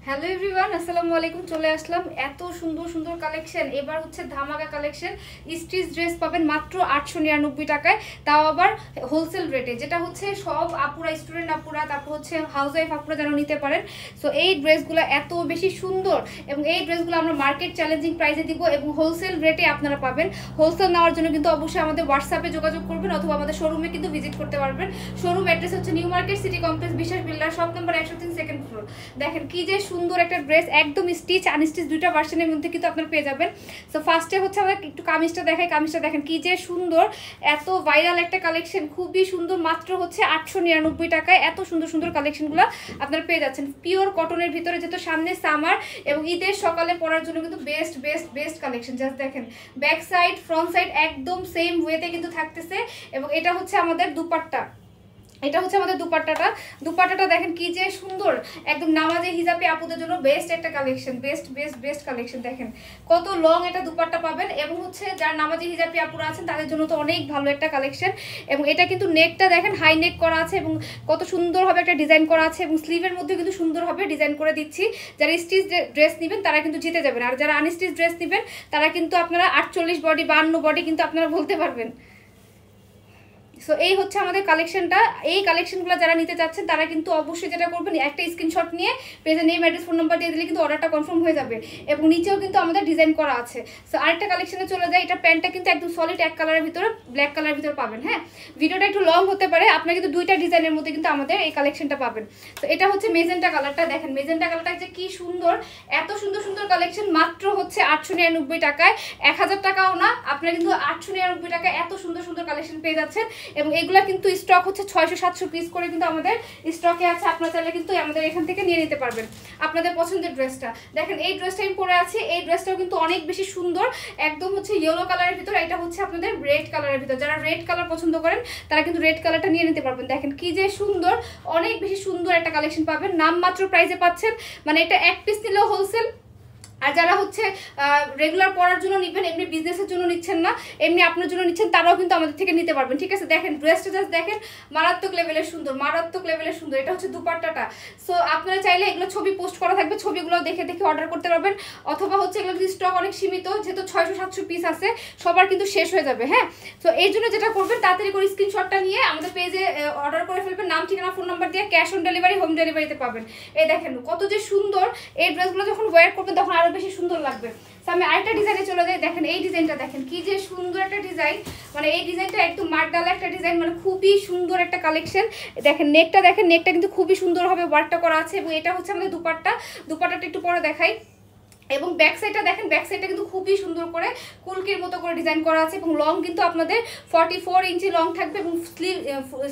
Hello everyone, আসসালামু আলাইকুম। চলে আসলাম এত সুন্দর সুন্দর কালেকশন। এবার হচ্ছে ধামাকা কালেকশন। স্টিচ ড্রেস পাবেন মাত্র 899 টাকায়, তাও আবার হোলসেল রেটে, যেটা হচ্ছে সব আপুরা, স্টুডেন্ট আপুরা, তারপর হচ্ছে হাউস ওয়াইফ আপুরা যেন নিতে পারেন। সো এই ড্রেসগুলো এত বেশি সুন্দর এবং এই ড্রেসগুলো আমরা মার্কেট চ্যালেঞ্জিং প্রাইসে দিব এবং হোলসেল রেটে আপনারা পাবেন। হোলসেল নেওয়ার জন্য কিন্তু অবশ্যই আমাদের হোয়াটসঅ্যাপে যোগাযোগ করবেন অথবা আমাদের শোরুমে কিন্তু ভিজিট করতে পারবেন। শোরুম অ্যাড্রেস হচ্ছে নিউ মার্কেট সিটি কমপ্লেক্স, বিশ্বাস builder, shop number 103, second floor. দেখেন কি যে সুন্দর একটা ড্রেস, একদম স্টিচ আনস্টিচ দুইটা ভার্সনের মধ্যে কিন্তু আপনারা পেয়ে যাবেন। সো ফার্স্টে হচ্ছে আমরা একটু কামিজটা দেখাই। কামিজটা দেখেন কি যে সুন্দর, এত ভাইরাল একটা কালেকশন, খুবই সুন্দর। মাত্র হচ্ছে 899 টাকায় এত সুন্দর সুন্দর কালেকশনগুলো আপনারা পেয়ে যাচ্ছেন। পিওর কটনের ভিতরে, যেহেতু সামনে সামার এবং ঈদের সকালে পরার জন্য কিন্তু best best best collection. Just দেখেন ব্যাক সাইড ফ্রন্ট সাইড একদম সেম ওয়েতে কিন্তু থাকতেছে। এবং এটা হচ্ছে আমাদের দুপাট্টা, এটা হচ্ছে আমাদের দুপাট্টাটা দেখেন কি যে সুন্দর, একদম নামাজে হিজাবে আপুদের জন্য বেস্ট একটা collection, best best best collection. দেখেন কত লং এটা দুপাট্টা পাবেন এবং হচ্ছে যারা নামাজে হিজাবে আপুরা আছেন তাদের জন্য তো অনেক ভালো একটা কালেকশন। এবং এটা কিন্তু নেকটা দেখেন হাই নেক করা আছে এবং কত সুন্দরভাবে একটা ডিজাইন করা আছে এবং স্লিভের মধ্যে কিন্তু সুন্দরভাবে ডিজাইন করে দিচ্ছি। যারা স্টিচ ড্রেস নেবেন তারা কিন্তু জিতে যাবেন, আর যারা আনস্টিচ ড্রেস নেবেন তারা কিন্তু আপনারা 48 বডি 52 বডি কিন্তু আপনারা বলতে পারবেন। সো এই হচ্ছে আমাদের কালেকশনটা। এই কালেকশনগুলো যারা নিতে চাচ্ছেন তারা কিন্তু অবশ্যই যেটা করবেন, একটা স্ক্রিনশট নিয়ে পেজে নেম, অ্যাড্রেস, ফোন নাম্বার দিয়ে দিলে কিন্তু অর্ডারটা কনফার্ম হয়ে যাবে। এবং নিচেও কিন্তু আমাদের ডিজাইন করা আছে। সো আরেকটা কালেকশনে চলে যায়। এটা প্যান্টটা কিন্তু একদম সলিড এক কালারের ভিতরে, ব্ল্যাক কালারের ভিতরে পাবেন। হ্যাঁ, ভিডিওটা একটু লং হতে পারে, আপনারা কিন্তু দুইটা ডিজাইনের মধ্যে কিন্তু আমাদের এই কালেকশনটা পাবেন। তো এটা হচ্ছে মেজেন্টা কালারটা। দেখেন মেজেন্টা কালারটা যে কি সুন্দর, এত সুন্দর সুন্দর কালেকশন মাত্র হচ্ছে 899 টাকায়। 1000 টাকাও না, আপনারা কিন্তু 899 টাকায় এত সুন্দর সুন্দর কালেকশন পেয়ে যাচ্ছেন। এবং এগুলা কিন্তু স্টক হচ্ছে 600-700 পিস করে কিন্তু আমাদের স্টকে আছে। আপনারা চাইলে কিন্তু আমাদের এখান থেকে নিয়ে নিতে পারবেন আপনাদের পছন্দের ড্রেসটা। দেখেন এই ড্রেসটা আমি পরে আছি, এই ড্রেসটাও কিন্তু অনেক বেশি সুন্দর, একদম হচ্ছে ইয়েলো কালারের ভিতর। এটা হচ্ছে আপনাদের রেড কালারের ভিতর। যারা রেড কালার পছন্দ করেন তারা কিন্তু রেড কালারটা নিয়ে নিতে পারবেন। দেখেন কি যে সুন্দর, অনেক বেশি সুন্দর একটা কালেকশন পাবেন, নামমাত্র প্রাইসে পাচ্ছেন। মানে এটা এক পিস নিলেও হোলসেল। আর যারা হচ্ছে রেগুলার পরার জন্য নিবেন, এমনি বিজনেসের জন্য নিচ্ছেন না, এমনি আপনার জন্য নিচ্ছেন, তারাও কিন্তু আমাদের থেকে নিতে পারবেন। ঠিক আছে, দেখেন ড্রেসটা জাস্ট দেখেন, মারাত্মক লেভেলের সুন্দর, মারাত্মক লেভেলের সুন্দর। এটা হচ্ছে দুপাট্টাটা। সো আপনারা চাইলে এগুলো ছবি পোস্ট করা থাকবে, ছবিগুলো দেখে দেখে অর্ডার করতে পারবেন। অথবা হচ্ছে এগুলো যদি স্টক অনেক সীমিত, যেহেতু 600-700 পিস আছে, সবার কিন্তু শেষ হয়ে যাবে। হ্যাঁ, তো এই জন্য যেটা করবেন, তাড়াতাড়ি করে স্ক্রিনশটটা নিয়ে আমাদের পেজে অর্ডার করে ফেলবেন, নাম, ঠিকানা, ফোন নাম্বার দিয়ে। ক্যাশ অন ডেলিভারি, হোম ডেলিভারিতে পাবেন। এই দেখেন কত যে সুন্দর, এই ড্রেসগুলো যখন ওয়্যার করবেন তখন আরো বেশি সুন্দর লাগবে। আমি আরেকটা ডিজাইনে চলে যাই। দেখেন এই ডিজাইনটা দেখেন কি যে সুন্দর একটা ডিজাইন, মানে এই ডিজাইনটা একদম মার্ডালা একটা ডিজাইন, মানে খুবই সুন্দর একটা কালেকশন। দেখেন নেকটা, দেখেন নেকটা কিন্তু খুবই সুন্দরভাবে ওয়ার্কটা করা আছে। এবং এটা হচ্ছে আমাদের দুপাট্টাটা একটু পরে দেখাই। এবং ব্যাক সাইডটা দেখেন, ব্যাক সাইডটা কিন্তু খুবই সুন্দর করে কুলকির মতো করে ডিজাইন করা আছে। এবং লং কিন্তু আপনাদের 44 ইঞ্চি লং থাকবে এবং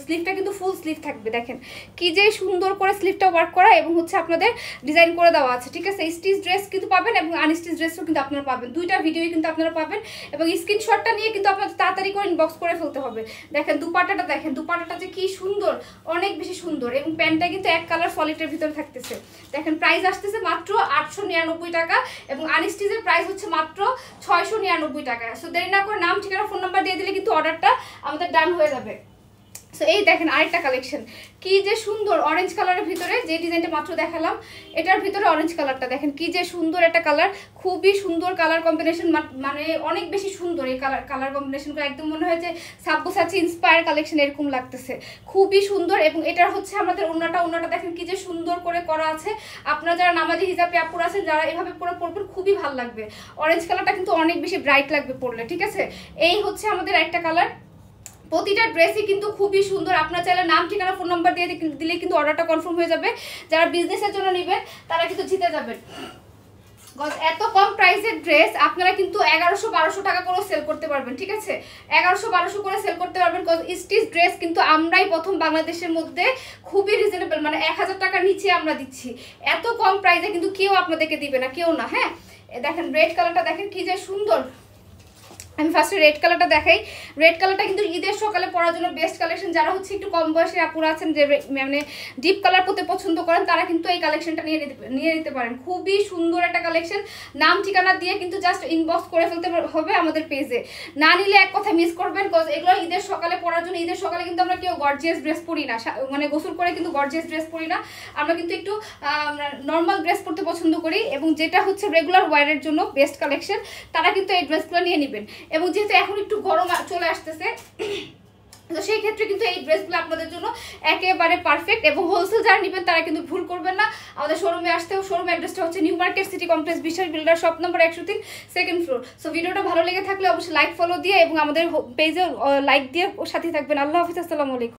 স্লিভটা কিন্তু ফুল স্লিভ থাকবে। দেখেন কি যে সুন্দর করে স্লিভটা ওয়ার্ক করা এবং হচ্ছে আপনাদের ডিজাইন করে দেওয়া আছে। ঠিক আছে, স্টিচ ড্রেস কিন্তু পাবেন এবং আনস্টিচ ড্রেসও কিন্তু আপনারা পাবেন, দুইটা ভিডিওই কিন্তু আপনারা পাবেন। এবং স্ক্রিনশটটা নিয়ে কিন্তু আপনাদের তাড়াতাড়ি করে ইনবক্স করে ফেলতে হবে। দেখেন দুপাট্টাটা, দেখেন দুপাট্টাটা যে কি সুন্দর, অনেক বেশি সুন্দর। এবং প্যান্টটা কিন্তু এক কালার সলিডের ভিতরে থাকতেছে। দেখেন প্রাইস আসতেছে মাত্র 899 টাকা এবং আনস্টিচের প্রাইস হচ্ছে মাত্র 699 টাকা। সো দেরি না করে নাম, ঠিকানা, ফোন নাম্বার দিয়ে দিলে কিন্তু অর্ডারটা আমাদের ডান হয়ে যাবে। সো এই দেখেন আরেকটা কালেকশন কি যে সুন্দর, অরেঞ্জ কালারের ভিতরে যে ডিজাইনটা মাত্র দেখালাম, এটার ভিতরে অরেঞ্জ কালারটা দেখেন কি যে সুন্দর একটা কালার, খুবই সুন্দর কালার কম্বিনেশন, মানে অনেক বেশি সুন্দর এই কালার কম্বিনেশনগুলো। একদম মনে হয় যে সাব্বসাচি ইন্সপায়ার কালেকশন এরকম লাগতেছে, খুবই সুন্দর। এবং এটার হচ্ছে আমাদের ওন্নাটা দেখেন কি যে সুন্দর করে করা আছে। আপনারা যারা নামাজি হিজাবে আপুরা আছেন, যারা এভাবে পরে পরবেন খুবই ভালো লাগবে। অরেঞ্জ কালারটা কিন্তু অনেক বেশি ব্রাইট লাগবে পরলে। ঠিক আছে, এই হচ্ছে আমাদের একটা কালার। প্রতিটা ড্রেসই কিন্তু খুবই সুন্দর। আপনারা চাইলে নাম, ঠিকানা, ফোন নাম্বার দিয়ে দিলে কিন্তু অর্ডারটা কনফার্ম হয়ে যাবে। যারা বিজনেসের জন্য নেবেন তারা কিন্তু জিতে যাবেন। এত কম প্রাইসের ড্রেস আপনারা কিন্তু 1100-1200 টাকা করে সেল করতে পারবেন। ঠিক আছে, 1100-1200 করে সেল করতে পারবেন। স্টিচ ড্রেস কিন্তু আমরাই প্রথম বাংলাদেশের মধ্যে, খুবই রিজনেবল, মানে 1000 টাকার নিচে আমরা দিচ্ছি। এত কম প্রাইসে কিন্তু কেউ আপনাদেরকে দিবে না, কেউ না। হ্যাঁ, দেখেন রেড কালারটা দেখেন কি যে সুন্দর, আমি ফার্স্টে রেড কালারটা দেখাই। রেড কালারটা কিন্তু ঈদের সকালে পরার জন্য বেস্ট কালেকশন। যারা হচ্ছে একটু কম বয়সে আপুরা আছেন, যে মানে ডিপ কালার পরতে পছন্দ করেন, তারা কিন্তু এই কালেকশনটা নিয়ে নিতে পারেন। খুবই সুন্দর একটা কালেকশন। নাম ঠিকানা দিয়ে কিন্তু জাস্ট ইনবক্স করে ফেলতে হবে আমাদের পেজে। না নিলে এক কথা মিস করবেন, বিকজ এগুলো ঈদের সকালে পরার জন্য। ঈদের সকালে কিন্তু আমরা কেউ গর্জিয়াস ড্রেস পরি না, মানে গোসল করে কিন্তু গর্জিয়াস ড্রেস পরি না, আমরা কিন্তু একটু নর্মাল ড্রেস পরতে পছন্দ করি। এবং যেটা হচ্ছে রেগুলার ওয়ারের জন্য বেস্ট কালেকশন, তারা কিন্তু এই ড্রেসগুলো নিয়ে নেবেন। এবং যেহেতু এখন একটু গরম চলে আসতেছে, তো সেই ক্ষেত্রে কিন্তু এই ড্রেসগুলো আপনাদের জন্য একেবারে পারফেক্ট। এবং হোলসেল যারা নেবেন তারা কিন্তু ভুল করবেন না, আমাদের শোরুমে আসতেও। শোরুম অ্যাড্রেসটা হচ্ছে নিউ মার্কেট সিটি কমপ্লেক্স, বিশ্বাস builder, shop number 103, second floor. So ভিডিওটা ভালো লেগে থাকলে অবশ্যই লাইক ফলো দিয়ে এবং আমাদের পেজে লাইক দিয়ে সাথে থাকবেন। আল্লাহ হাফিজ, আসসালামু আলাইকুম।